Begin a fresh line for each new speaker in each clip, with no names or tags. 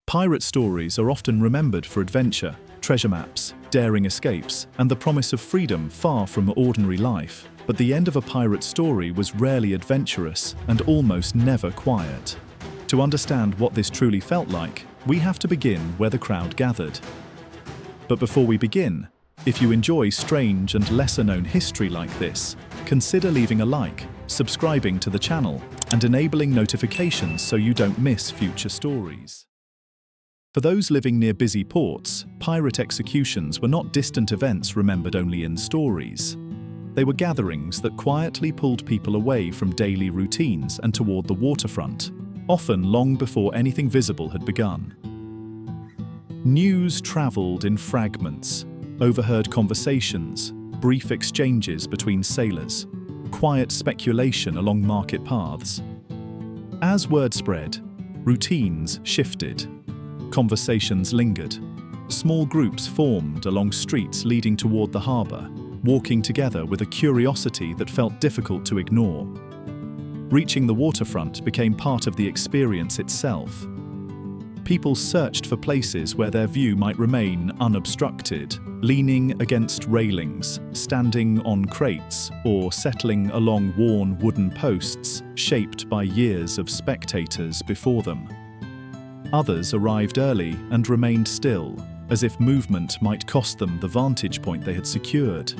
Pirate stories are often remembered for adventure, treasure maps, daring escapes, and the promise of freedom far from ordinary life. But the end of a pirate story was rarely adventurous and almost never quiet. To understand what this truly felt like, we have to begin where the crowd gathered. But before we begin, if you enjoy strange and lesser-known history like this, consider leaving a like, subscribing to the channel, and enabling notifications so you don't miss future stories. For those living near busy ports, pirate executions were not distant events remembered only in stories. They were gatherings that quietly pulled people away from daily routines and toward the waterfront, often long before anything visible had begun. News traveled in fragments, overheard conversations, brief exchanges between sailors, quiet speculation along market paths. As word spread, routines shifted. Conversations lingered. Small groups formed along streets leading toward the harbour, walking together with a curiosity that felt difficult to ignore. Reaching the waterfront became part of the experience itself. People searched for places where their view might remain unobstructed, leaning against railings, standing on crates, or settling along worn wooden posts shaped by years of spectators before them. Others arrived early and remained still, as if movement might cost them the vantage point they had secured.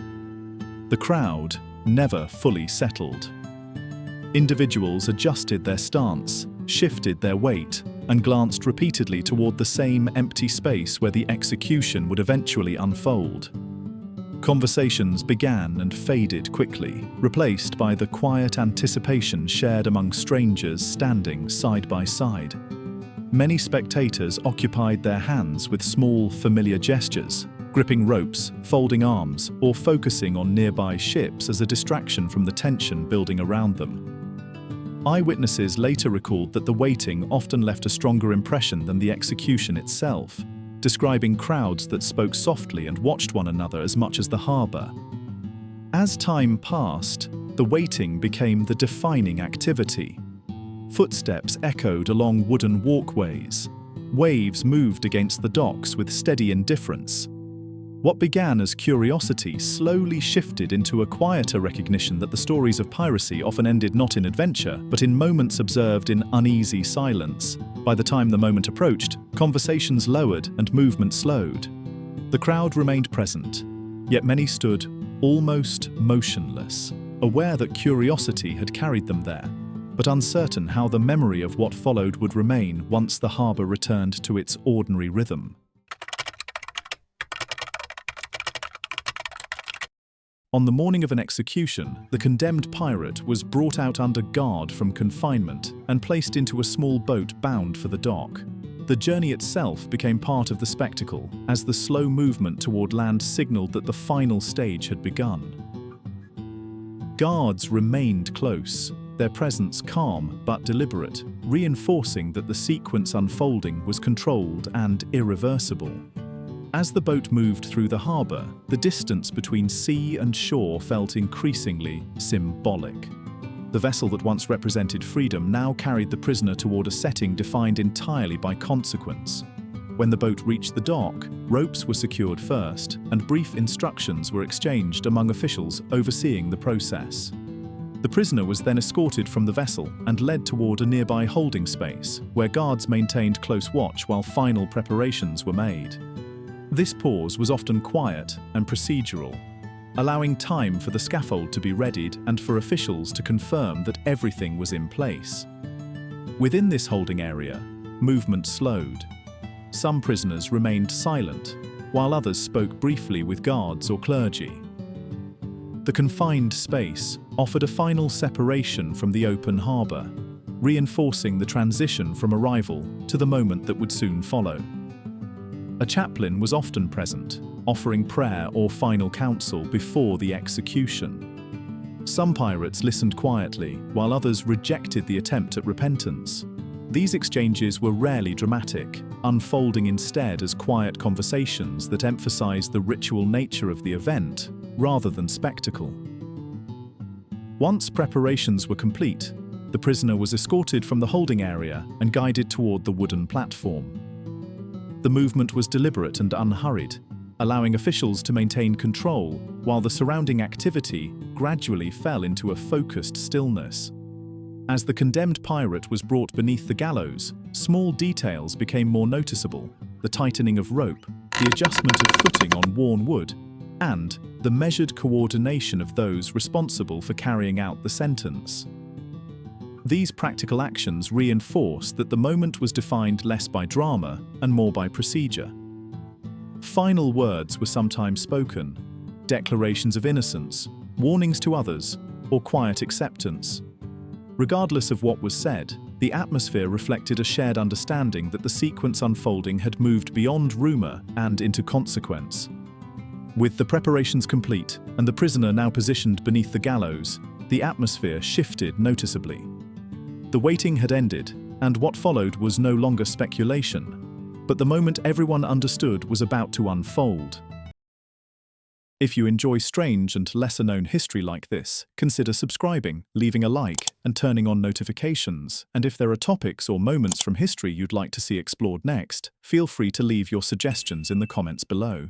The crowd never fully settled. Individuals adjusted their stance, shifted their weight, and glanced repeatedly toward the same empty space where the execution would eventually unfold. Conversations began and faded quickly, replaced by the quiet anticipation shared among strangers standing side by side. Many spectators occupied their hands with small, familiar gestures, gripping ropes, folding arms, or focusing on nearby ships as a distraction from the tension building around them. Eyewitnesses later recalled that the waiting often left a stronger impression than the execution itself, describing crowds that spoke softly and watched one another as much as the harbour. As time passed, the waiting became the defining activity. Footsteps echoed along wooden walkways. Waves moved against the docks with steady indifference. What began as curiosity slowly shifted into a quieter recognition that the stories of piracy often ended not in adventure, but in moments observed in uneasy silence. By the time the moment approached, conversations lowered and movement slowed. The crowd remained present, yet many stood almost motionless, aware that curiosity had carried them there, but uncertain how the memory of what followed would remain once the harbour returned to its ordinary rhythm. On the morning of an execution, the condemned pirate was brought out under guard from confinement and placed into a small boat bound for the dock. The journey itself became part of the spectacle, as the slow movement toward land signalled that the final stage had begun. Guards remained close, their presence calm but deliberate, reinforcing that the sequence unfolding was controlled and irreversible. As the boat moved through the harbour, the distance between sea and shore felt increasingly symbolic. The vessel that once represented freedom now carried the prisoner toward a setting defined entirely by consequence. When the boat reached the dock, ropes were secured first, and brief instructions were exchanged among officials overseeing the process. The prisoner was then escorted from the vessel and led toward a nearby holding space, where guards maintained close watch while final preparations were made. This pause was often quiet and procedural, allowing time for the scaffold to be readied and for officials to confirm that everything was in place. Within this holding area, movement slowed. Some prisoners remained silent, while others spoke briefly with guards or clergy. The confined space offered a final separation from the open harbour, reinforcing the transition from arrival to the moment that would soon follow. A chaplain was often present, offering prayer or final counsel before the execution. Some pirates listened quietly, while others rejected the attempt at repentance. These exchanges were rarely dramatic, unfolding instead as quiet conversations that emphasized the ritual nature of the event rather than spectacle. Once preparations were complete, the prisoner was escorted from the holding area and guided toward the wooden platform. The movement was deliberate and unhurried, allowing officials to maintain control while the surrounding activity gradually fell into a focused stillness. As the condemned pirate was brought beneath the gallows, small details became more noticeable: the tightening of rope, the adjustment of footing on worn wood, and the measured coordination of those responsible for carrying out the sentence. These practical actions reinforced that the moment was defined less by drama and more by procedure. Final words were sometimes spoken, declarations of innocence, warnings to others, or quiet acceptance. Regardless of what was said, the atmosphere reflected a shared understanding that the sequence unfolding had moved beyond rumor and into consequence. With the preparations complete and the prisoner now positioned beneath the gallows, the atmosphere shifted noticeably. The waiting had ended, and what followed was no longer speculation, but the moment everyone understood was about to unfold. If you enjoy strange and lesser-known history like this, consider subscribing, leaving a like, and turning on notifications. And if there are topics or moments from history you'd like to see explored next, feel free to leave your suggestions in the comments below.